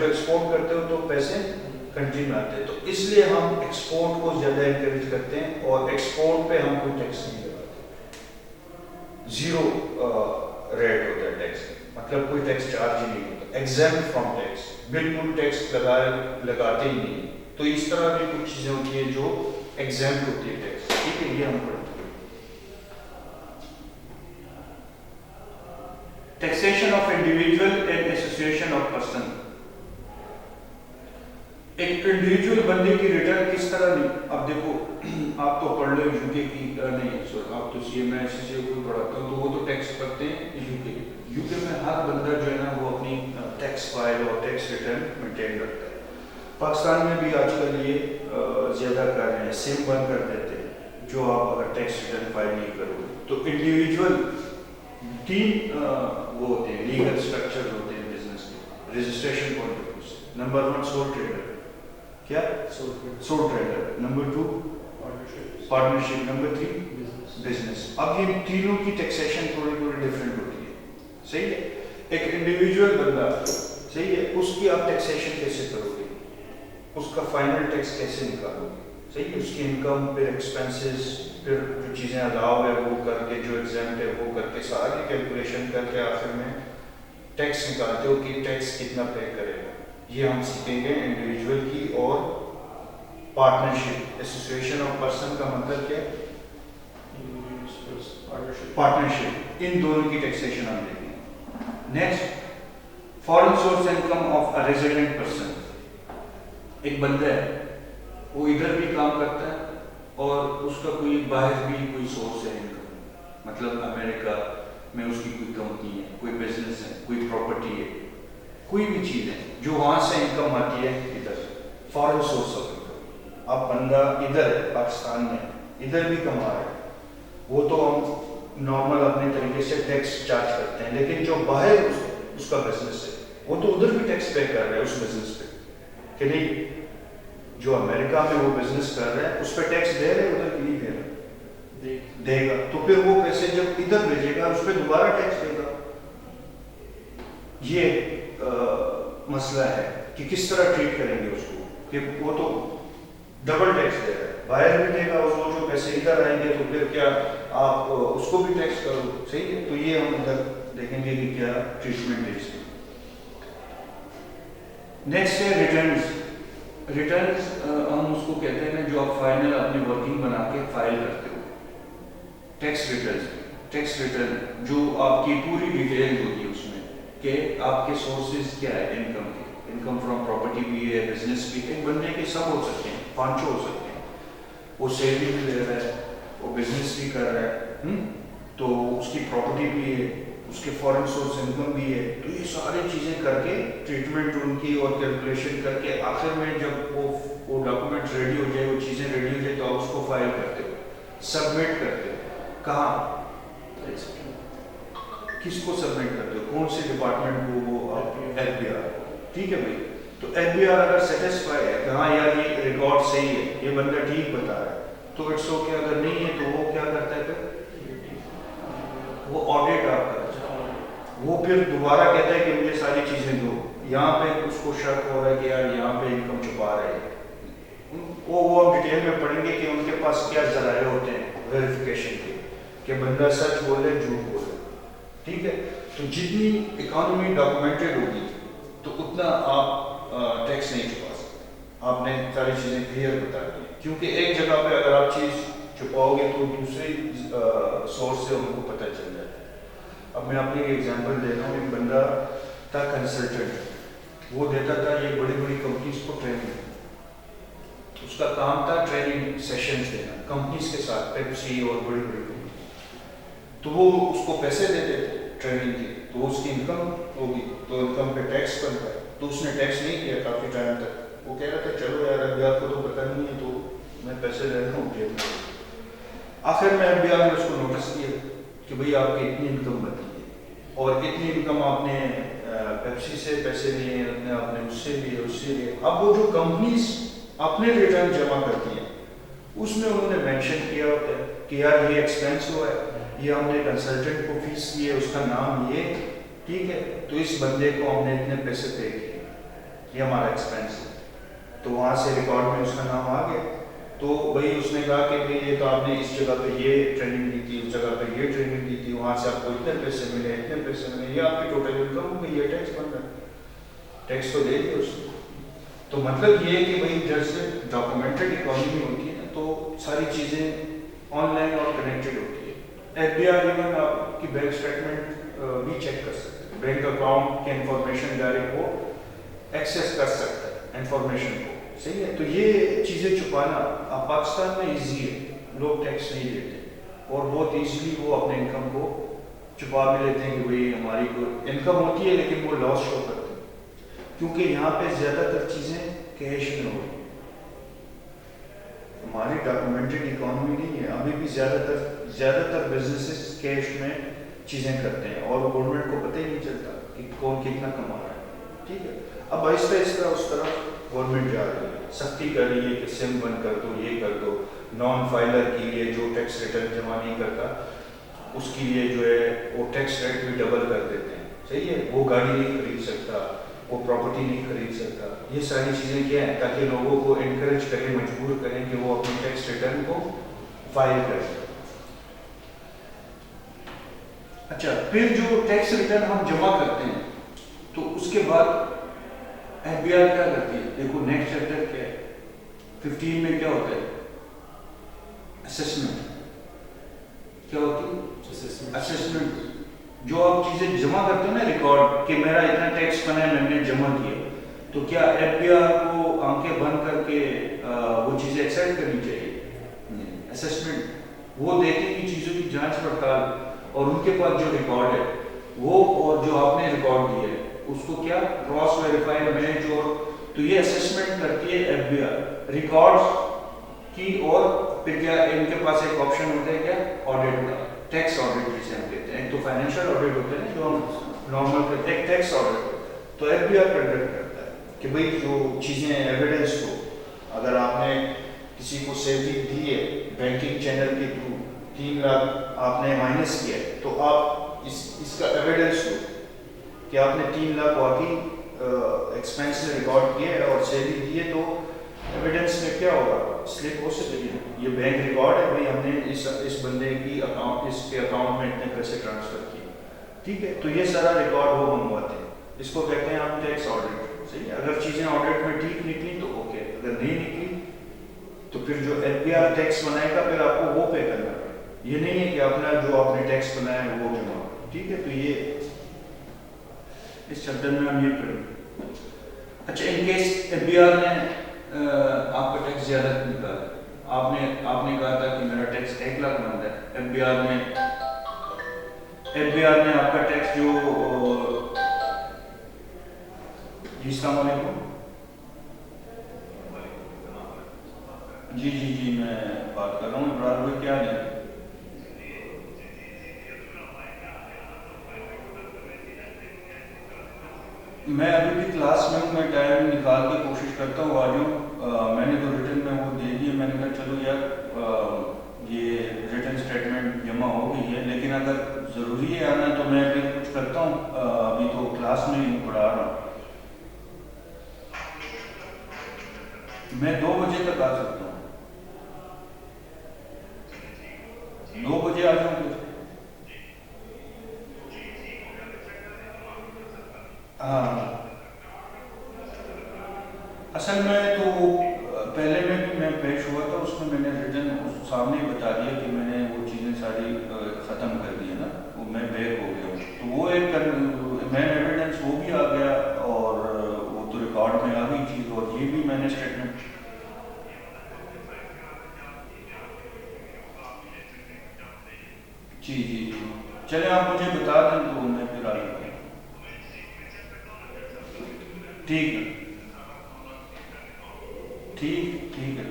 Export کرتے ہو تو پیسے کنٹری میں آتے ہیں. تو اس لیے ہم ایکسپورٹ کو زیادہ انکریج کرتے ہیں اور ایکسپورٹ پہ ہم کوئی ٹیکس نہیں لگاتے. زیرو ریٹ ہوتا ہے ٹیکس, مطلب کوئی ٹیکس چارج ہی نہیں ہوتا, ایگزیمپٹ فرام ٹیکس, بالکل ٹیکس لگاتے ہی نہیں. تو اس طرح بھی کچھ چیزیں ہوتی ہیں جو ایگزیمپٹ ہوتی ہے ٹیکس. ٹھیک ہے, یہ ہم پڑھتے ہیں. Taxation of individual and association of person. ایک انڈیویجول بندے کی ریٹرن کس طرح نہیں, اب دیکھو آپ تو پڑھ لو یو کے کی, نہیں سر آپ تو سی ایم ایس سی سے کوئی پڑھاتا ہوں تو وہ تو ٹیکس کرتے ہیں یو کے میں. ہر بندہ جو ہے نا وہ اپنی ٹیکس فائل اور ٹیکس ریٹرن مینٹین رکھتا ہے. پاکستان میں بھی آج کل یہ زیادہ کر رہے ہیں, سم بند کر دیتے ہیں جو آپ اگر ٹیکس ریٹرن فائل نہیں کرو. تو انڈیویجول تین وہ ہوتے ہیں لیگل اسٹرکچر ہوتے ہیں بزنس کے رجسٹریشن پوائنٹ آف ویو سے. نمبر 1 سول ٹریڈر, کیا civil trader. Number 2 partnership. Number 3 business. اب یہ تینوں کی ٹیکسیشن تھوڑی ڈفرینٹ ہوتی ہے. صحیح ہے. ایک انڈیویجول بندہ, صحیح ہے, اس کی آپ ٹیکسیشن کیسے کرو گے, اس کا فائنل ٹیکس کیسے نکالو گے. صحیح ہے. اس کی انکم پھر ایکسپینسز پھر جو چیزیں الاؤ ہے وہ کر کے, جو ایگزامپٹ ہے وہ کر کے, ساری کیلکولیشن کر کے آخر میں ٹیکس نکالتے ہو کہ ٹیکس کتنا پے کرے گا. یہ ہم سیکھیں گے انڈیویجول کی اور پارٹنرشپ. ایسوسیشن آف پرسن کا مطلب کیا ہے, پارٹنرشپ. ان دونوں کی ٹیکسیشن ہم دیکھیں گے. Next, foreign source income of a resident person. ایک بندہ ہے وہ ادھر بھی کام کرتا ہے اور اس کا کوئی باہر بھی کوئی سورس ہے انکم, مطلب امریکہ میں اس کی کوئی کمپنی ہے, کوئی بزنس ہے, کوئی پراپرٹی ہے, کوئی بھی چیز ہے جو وہاں سے انکم آتی ہے ادھر, فارن سورس آف انکم. اب بندہ ادھر ہے پاکستان میں, ادھر بھی کما رہا ہے, وہ تو ہم نارمل اپنے طریقے سے ٹیکس چارج کرتے ہیں. لیکن جو باہر اس کا بزنس ہے وہ تو ادھر بھی ٹیکس پے کر رہا ہے اس بزنس پہ, کہ نہیں جو امریکہ میں وہ بزنس کر رہا ہے اس پہ ٹیکس دے رہے, ادھر بھی نہیں دے رہا, دے گا. تو پھر وہ پیسے جب ادھر بھیجے گا اس پہ دوبارہ ٹیکس دے گا. یہ مسئلہ ہے کہ کس طرح ٹریٹ کریں گے اس کو, کہ وہ تو ڈبل ٹیکس دے رہا ہے, باہر بھی دے گا اس کو, جو پیسے ادھر آئیں گے تو پھر کیا آپ اس کو بھی ٹیکس کرو. صحیح ہے. تو یہ ہم ادھر دیکھیں گے کہ کیا ٹریٹمنٹ ہے اس کی. نیکسٹ ہے ریٹرنز. ریٹرنز ہم اس کو کہتے ہیں جو آپ فائنل اپنی ورکنگ بنا کے فائل کرتے ہو. ٹیکس ریٹرنز, ٹیکس ریٹرن جو آپ کی پوری ڈیٹیل ہوتی ہے اس میں کہ آپ کے سورسز کیا ہے انکم کے. انکم فرام پراپرٹی بھی ہے, بزنس بھی. ایک بندے کے سب ہو سکتے ہیں, 5 ہو سکتے ہیں. وہ سیلری بھی لے رہا ہے, وہ بزنس بھی کر رہا ہے, تو اس کی پراپرٹی بھی ہے, اس کے فارن سورس انکم بھی ہے. تو یہ ساری چیزیں کر کے ٹریٹمنٹ ان کی اور کیلکولیشن کر کے آخر میں جب وہ ڈاکومنٹ ریڈی ہو جائے, وہ چیزیں ریڈی ہو جائے, تو آپ اس کو فائل کرتے ہو, سبمٹ کرتے ہو. کہاں, کس کو سبمٹ کرتے ہو, کون سے ڈپارٹمنٹ کو, وہ ایف بی آر. ٹھیک ہے بھائی. تو ایف بی آر اگر سیٹسفائی ہے کہ ہاں یار یہ ریکارڈ صحیح ہے, یہ بندہ ٹھیک بتا رہا ہے, تو اٹس اوکے. اگر نہیں ہے تو وہ کیا کرتا ہے, پھر وہ آڈٹ آپ کرتا ہے, وہ پھر دوبارہ کہتا ہے کہ مجھے ساری چیزیں دو. یہاں پہ اس کو شک ہو رہا ہے کہ یار یہاں پہ انکم چھپا رہے ہیں, وہ ڈیٹیل میں پڑھیں گے کہ ان کے پاس کیا ذرائع ہوتے ہیں ویریفیکیشن کے, کہ بندہ سچ بول رہے جھوٹ بول رہے. ٹھیک ہے. تو جتنی اکانومی ڈاکومنٹڈ ہوگی تو اتنا آپ ٹیکس نہیں چھپا سکتے. آپ نے ساری چیزیں کلیئر بتا دی, کیونکہ ایک جگہ پہ اگر آپ چیز چھپاؤ گے تو دوسری سورس سے ان کو پتہ چل جاتا ہے. اب میں اپنی ایگزامپل دے رہا ہوں. ایک بندہ تھا کنسلٹنٹ, وہ دیتا تھا یہ بڑی بڑی کمپنیز کو ٹریننگ. اس کا کام تھا ٹریننگ سیشنز دینا کمپنیز کے ساتھ, پیپسی اور بڑی بڑی کمپنیز. تو وہ اس کو پیسے دیتے تھے ٹریننگ کی, تو اس کی انکم ہوگی, تو انکم پہ ٹیکس بنتا ہے. تو اس نے ٹیکس نہیں کیا کافی ٹائم تک. وہ کہہ رہا تھا چلو یار ابھی آپ کو تو پتہ نہیں ہے, تو میں پیسے لے رہا ہوں جیب میں. آخر میں ایف بی آر نے اس کو نوٹس کیا کہ بھئی آپ کی اتنی انکم بنتی ہے, اور اتنی انکم آپ نے پیپسی سے پیسے لیے, آپ نے اس سے لیے, اس سے لیے. اب وہ جو کمپنیز اپنے ریٹرن جمع کرتی ہیں اس میں انہوں نے مینشن کیا ہوتا ہے کہ یار یہ ایکسپینس ہوا ہے, یہ ہم نے کنسلٹنٹ کو فیس کی ہے, اس کا نام یہ. ٹھیک ہے. تو اس بندے کو ہم نے اتنے پیسے پے کیے, یہ ہمارا ایکسپینس ہے. تو وہاں سے ریکارڈ میں اس کا نام آ گیا. تو بھائی اس نے کہا کہ بھائی یہ تو آپ نے اس جگہ پہ یہ ٹریننگ دی تھی, اس جگہ پہ یہ ٹریننگ دی تھی, وہاں سے آپ کو اتنے پیسے ملے, اتنے پیسے ملے, یہ آپ کی ٹوٹل انکم ہو گئی, یہ ٹیکس بن رہا ہے. ٹیکس تو دے دیا اس نے. تو مطلب یہ ہے کہ بھائی جیسے ڈاکومنٹڈ اکانومی ہوتی ہے نا, تو ساری چیزیں آن لائن اور کنیکٹڈ ہوتی ہے. ایف بی آر ایون آپ کی بینک اسٹیٹمنٹ بھی چیک کر سکتے ہیں, بینک اکاؤنٹ کے انفارمیشن ڈائریکٹ وہ ایکسیس کر سکتا ہے انفارمیشن کو. صحیح ہے. تو یہ چیزیں چھپانا اب پاکستان میں ایزی ہے, لوگ ٹیکس نہیں دیتے اور بہت ایزیلی وہ اپنے انکم کو چھپا بھی لیتے ہیں کہ بھائی ہماری کو انکم ہوتی ہے لیکن وہ لاس شو کرتے ہیں, کیونکہ یہاں پہ زیادہ تر چیزیں کیش میں ہو رہی ہیں. ہماری ڈاکومنٹڈ اکانومی نہیں ہے ابھی بھی. زیادہ تر بزنسز کیش میں چیزیں کرتے ہیں اور گورنمنٹ کو پتہ ہی نہیں چلتا کہ کون کتنا کما رہا ہے. ٹھیک ہے. اب آہستہ آہستہ اس طرف گورنمنٹ جا رہی ہے, سختی کر رہی ہے کہ سم بند کر دو, یہ کر دو. نان فائلر کے لیے جو ٹیکس ریٹرن جمع نہیں کرتا اس کے لیے جو ہے وہ ٹیکس ریٹ بھی ڈبل کر دیتے ہیں. صحیح ہے. وہ گاڑی نہیں خرید سکتا, وہ پراپرٹی نہیں خرید سکتا. یہ ساری چیزیں کیا ہیں تاکہ لوگوں کو انکریج کریں, مجبور کریں کہ وہ اپنی ٹیکس ریٹرن کو فائل کریں. اچھا, پھر جو ٹیکس ریٹرن ہم جمع کرتے ہیں تو اس کے بعد ایف بی آر کیا کرتی ہے؟ دیکھو نیکسٹ چیپٹر کیا ہے, 15 میں کیا ہوتا ہے؟ اسیسمنٹ. کیا ہوتی ہے؟ اسیسمنٹ. جو آپ چیزیں جمع کرتے ہیں نا ریکارڈ کہ میرا اتنا ٹیکس بنا ہے, میں نے جمع کیا, تو کیا ایف بی آر کو آنکھیں بند کر کے وہ چیزیں ایکسیپٹ کرنی چاہیے؟ اسیسمنٹ. وہ دیکھیں کہ چیزوں کی جانچ پڑتال اور ان کے پاس جو ریکارڈ ہے وہ اور جو آپ نے ریکارڈ دیا ہے اس کو کیا کراس ویریفائی مینیج. اور تو یہ اسیسمنٹ کرتی ہے ایف بی آر ریکارڈز کی. اور پھر کیا ان کے پاس ایک آپشن ہوتا ہے کیا آڈٹ کا, ٹیکس آڈٹ جسے ہم کہتے ہیں. ایک تو فائنینشیل آڈٹ ہوتا ہے جو ہم نارمل کرتے ہیں, ایک ٹیکس آڈٹ ہوتا ہے. تو ایف بی آر کنڈکٹ کرتا ہے کہ بھئی جو چیزیں ایویڈنس کو, اگر آپ نے کسی کو سیلری دی ہے بینکنگ چینل کے تھرو 3 لاکھ آپ نے مائنس کیا ہے, تو آپ اس کا ایویڈنس ہو کہ آپ نے 3 لاکھ واقعی ایکسپینس میں ریکارڈ کیا ہے اور سیلری دی ہے, تو ایویڈنس میں کیا ہوگا, سلپ ہو سکتی ہے. یہ بینک ریکارڈ ہے بھائی ہم نے اس بندے کی اکاؤنٹ, اس کے اکاؤنٹ میں اتنے پیسے ٹرانسفر کیے. ٹھیک ہے. تو یہ سارا ریکارڈ وہ منگواتے ہیں, اس کو کہتے ہیں آپ ٹیکس آڈٹ. صحیح ہے. اگر چیزیں آڈٹ میں ٹھیک نکلی تو اوکے, اگر نہیں نکلی تو پھر جو ایف بی آر ٹیکس بنائے گا پھر آپ کو وہ پے کرنا ہے. یہ نہیں ہے کہ اپنا جو آپ نے ٹیکس بنایا ہے وہ جمع. ٹھیک ہے. تو یہ اس چیپٹر میں ہم یہ پڑھیں. اچھا, ان کیس ایف بی آر نے آپ کا ٹیکس زیادہ نکالا, آپ نے کہا تھا کہ میرا ٹیکس 1 لاکھ بنتا ہے, ایف بی آر نے آپ کا ٹیکس جو جی السلام علیکم. جی میں بات کر رہا ہوں ابرار بھائی, کیا ہے؟ میں ابھی بھی کلاس میں ہوں, میں ٹائم نکال کے کوشش کرتا ہوں آ جاؤں. میں نے تو ریٹن میں وہ دے دی ہے, میں نے کہا چلو یار یہ ریٹن اسٹیٹمنٹ جمع ہو گئی ہے, لیکن اگر ضروری ہے آنا تو میں پھر کچھ کرتا ہوں. ابھی تو کلاس میں ہی پڑھا رہا ہوں. میں 2 بجے تک آ سکتا ہوں. 2 بجے آ جاؤں گے. ہاں, اصل میں تو پہلے میں پیش ہوا تھا, اس میں نے ریٹن سامنے ہی بتا دیا کہ میں نے وہ چیزیں ساری ختم کر دی ہے نا, وہ میں بیک ہو گیا ہوں. تو وہ ایک مین ایویڈنس وہ بھی آ گیا اور وہ تو ریکارڈ میں آ گئی چیز, اور یہ بھی میں نے اسٹیٹمنٹ. جی چلیں آپ مجھے بتا دیں تو میں پھر آ جاتا ہوں. ٹھیک ہے. ٹھیک ہے.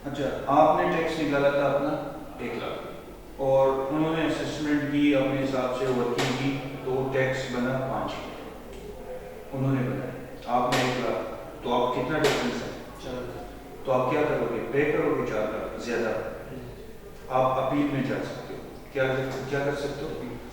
اچھا, آپ نے ٹیکس نکالا تھا اپنا 1 لاکھ اور انہوں نے اسسمنٹ کی اپنے حساب سے ورکنگ کی, تو ٹیکس بنا 5 لاکھ انہوں نے بنایا, آپ نے 1 لاکھ, تو آپ کتنا ڈفرینس ہے؟ 4 لاکھ. تو آپ کیا کرو گے, پے کرو گے 4 لاکھ زیادہ. آپ اپیل میں جا سکتے ہو. کیا کر سکتے ہو؟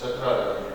17,000।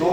2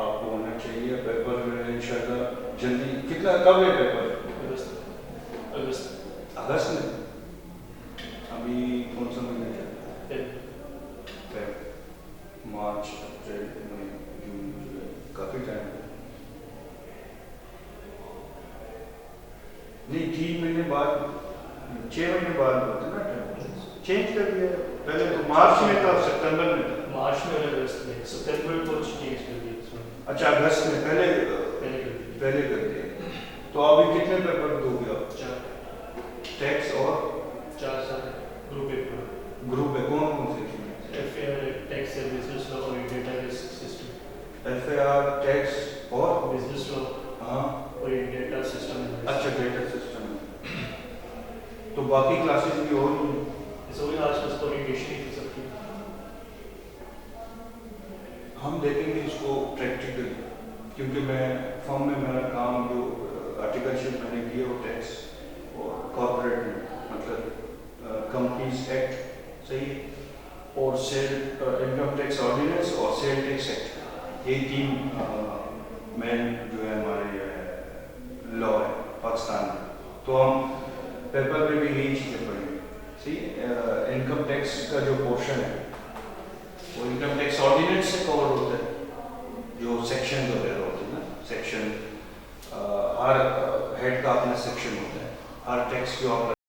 آپ کو ہونا چاہیے پیپر انشاءاللہ جلدی. کتنا کب ہے پیپر؟ اگست میں. ابھی کون سا مہینہ چل رہا ہے؟ مارچ اپریل مئی جون جولائی, کافی ٹائم ہے. نہیں 3 مہینے بعد 6 مہینے بعد ہوتا ہے نا ٹائم. چینج کر دیا پہلے تو مارچ میں تھا, ستمبر میں تھا. مارچ میں اور اگست میں, ستمبر کو چینج کر دیا اس میں. اچھا اگست میں پہلے کر دیا. تو ابھی کتنے پیپر دو گے آپ؟ 4 ٹیکس اور 4 سال گروپ پیپر. گروپ ہے کون کون سے؟ ایف اے آر ٹیکس ہے, بزنس لا اور ڈیٹا بیس سسٹم. ایف اے آر ٹیکس اور بزنس لا ہاں اور ڈیٹا سسٹم. اچھا ڈیٹا سسٹم. تو باقی کلاسز بھی اور وہی آج بس اورینٹیشن ہی سب کی. ہم دیکھیں گے اس کو پریکٹیکل, کیونکہ میں فرم میں میرا کام جو آرٹیکلشپ میں نے کیا وہ ٹیکس اور کارپوریٹ میں, مطلب کمپنیز ایکٹ صحیح, اور سیل انکم ٹیکس آرڈیننس اور سیل ٹیکس ایکٹ, یہ 3 مین جو ہے ہمارے لا ہے پاکستان میں. تو ہم پیپر میں بھی یہی چیزیں پڑھیں گے. صحیح, انکم ٹیکس کا جو پورشن ہے وہ انکم ٹیکس آرڈیننس سے کور ہوتا ہے, جو سیکشن وغیرہ ہوتے ہیں نا, سیکشن ہر ہیڈ کا اپنا سیکشن ہوتا ہے, ہر ٹیکس جو آپ